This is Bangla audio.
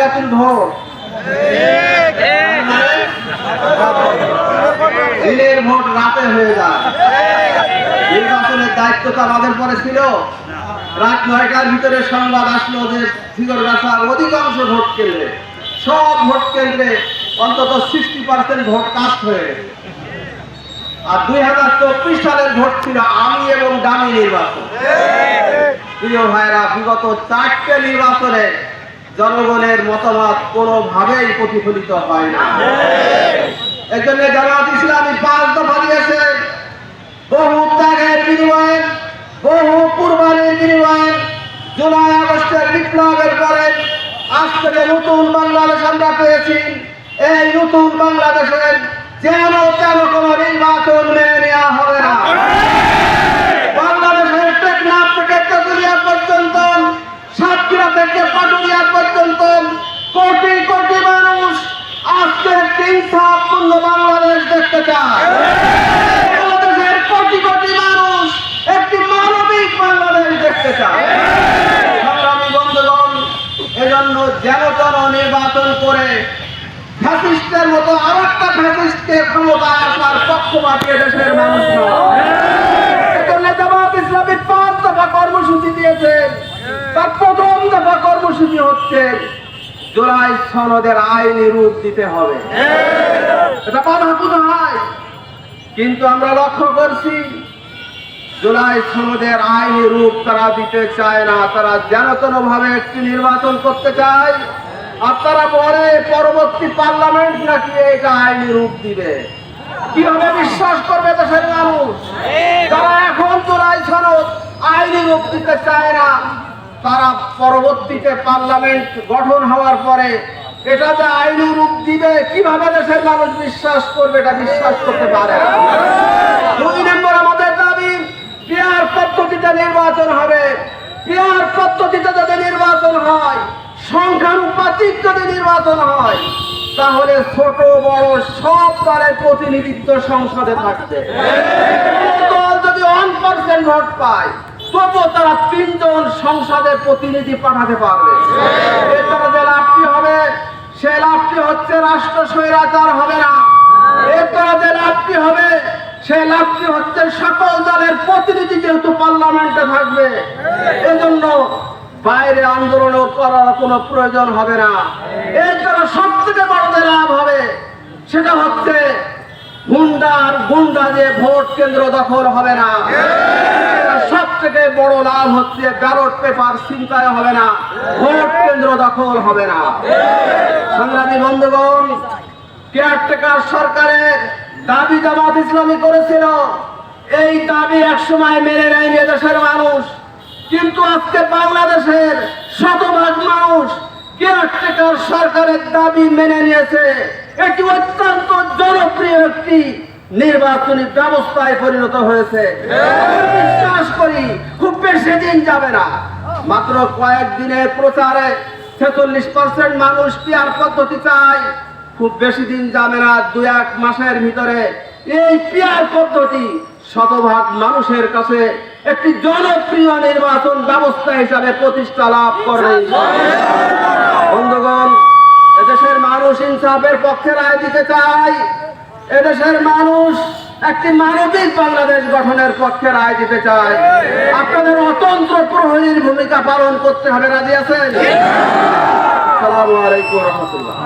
লাইলাতুল ভোট, দিনের ভোট রাতে হয়ে যায়। নির্বাচনের দায়িত্বটা আমাদের পরে ছিল। রাত 9টার ভিতরে সংবাদ আসলো যে ঝিগরগাছার অধিকাংশ ভোট কেন্দ্রে, সব ভোট কেন্দ্রে অন্তত 60% ভোট কাস্ট হয়ে গেছে। আর 2024 সালের ভোট ছিল আমি এবং ডামি নির্বাচন। প্রিয় ভাইরা, বিগত 4টে নির্বাচনে জনগণের মতামত কোনোভাবেই প্রতিফলিত হয় না। এর জন্য জামায়াত ইসলামী 5 দফা দিয়েছে। বহু ত্যাগের বিনিময়ে, বহু কুরবানির বিনিময়ে, জুলাই আগস্টের বিপ্লবের পরে আজ থেকে নতুন বাংলাদেশ আমরা পেয়েছি। এই নতুন বাংলাদেশের যেন তেন কোন নির্বাচন মেনে নেওয়া হবে না। বাংলাদেশের টেকনাফ থেকে তেতুলিয়া পর্যন্ত, সাতক্ষীরা থেকে পাটুরিয়া পর্যন্ত কোটি কোটি মানুষ আজকে একটি ইনসাফপূর্ণ বাংলাদেশ দেখতে চায়। বাংলাদেশের কোটি কোটি মানুষ একটি মানবিক বাংলাদেশ দেখতে চায়। সংগ্রামী বন্ধুগণ, এজন্য যেন তেন নির্বাচন করে ফ্যাসিস্টের মতো আরেকটা ফ্যাসিস্টকে ক্ষমতায় আসার পক্ষপাতী দেশের মানুষ নয়। এজন্য জামায়াত ইসলামী 5 দফা কর্মসূচি দিয়েছে। তার প্রথম দফা কর্মসূচি হচ্ছে জুলাই সনদের আইনি রূপ দিতে হবে। এটা বাধা হয়, কিন্তু আমরা লক্ষ্য করছি জুলাই সনদের আইনি রূপ তারা দিতে চায় না। তারা যেন তেন ভাবে একটি নির্বাচন করতে চায়। আর তারা বলে পরবর্তী পার্লামেন্ট নাকি এটা আইনি রূপ দিবে। কিভাবে বিশ্বাস করবে দেশের মানুষ? তারা এখন জুলাই সনদ আইনি রূপ দিতে চায় না, তারা পরবর্তীতে পার্লামেন্ট গঠন হওয়ার পরে এটা যে আইনি রূপ দিবে, কিভাবে দেশের মানুষ বিশ্বাস করবে? এটা বিশ্বাস করতে পারে না। 2 নম্বর আমাদের দাবি, পিয়ার পদ্ধতিতে নির্বাচন হবে। পিয়ার পদ্ধতিতে যদি নির্বাচন হয়, সংখ্যানুপাতিক যদি নির্বাচন হয়, তাহলে ছোট বড় সব দলের প্রতিনিধিত্ব সংসদে থাকবে। দল যদি 1% ভোট পায়, তবুও তারা 3 জন সংসদে প্রতিনিধি পাঠাতে পারবে। এর দ্বারা যে লাভটি হবে, সে লাভটি হচ্ছে রাষ্ট্র স্বৈরাচার হবে না। এর দ্বারা যে লাভটি হবে, সে লাভটি হচ্ছে সকল দলের প্রতিনিধি যেহেতু পার্লামেন্টে থাকবে, এজন্য বাইরে আন্দোলন করার কোনো প্রয়োজন হবে না। এর দ্বারা সব থেকে বড় যে লাভ হবে, সেটা হচ্ছে গুন্ডা যে ভোট কেন্দ্র দখল হবে না। সব থেকে বড় লাভ হচ্ছে ব্যালট পেপার ছিনতাই হবে না, ভোট কেন্দ্র দখল হবে না। সংগ্রামী বন্ধুগণ, কেয়ারটেকার সরকারের দাবি জামায়াত ইসলামী করেছিল। এই দাবি একসময় মেনে নেয়নি দেশের মানুষ, কিন্তু আজকে বাংলাদেশের শতভাগ মানুষ কেয়ারটেকার সরকারের দাবি মেনে নিয়েছে। এটি অত্যন্ত জনপ্রিয় একটি নির্বাচনী ব্যবস্থায় পরিণত হয়েছে। বিশ্বাস করি খুব বেশি দিন যাবে না, মাত্র কয়েকদিনের প্রচারে 46% মানুষ পিয়ার পদ্ধতি চায়। খুব বেশি দিন যাবে না, 2-1 মাসের ভিতরে এই পিয়ার পদ্ধতি শতভাগ মানুষের কাছে একটি জনপ্রিয় নির্বাচন ব্যবস্থা হিসাবে প্রতিষ্ঠা লাভ করবে। বন্ধুগণ, এদেশের মানুষ ইনসাফের পক্ষে রায় দিতে চায়। এদেশের মানুষ একটি মানবিক বাংলাদেশ গঠনের পক্ষে রায় দিতে চায়। আপনাদের অতন্ত্র প্রহরীর ভূমিকা পালন করতে হবে। রাজি আছেন? আসসালামু আলাইকুম ওয়া রাহমাতুল্লাহ।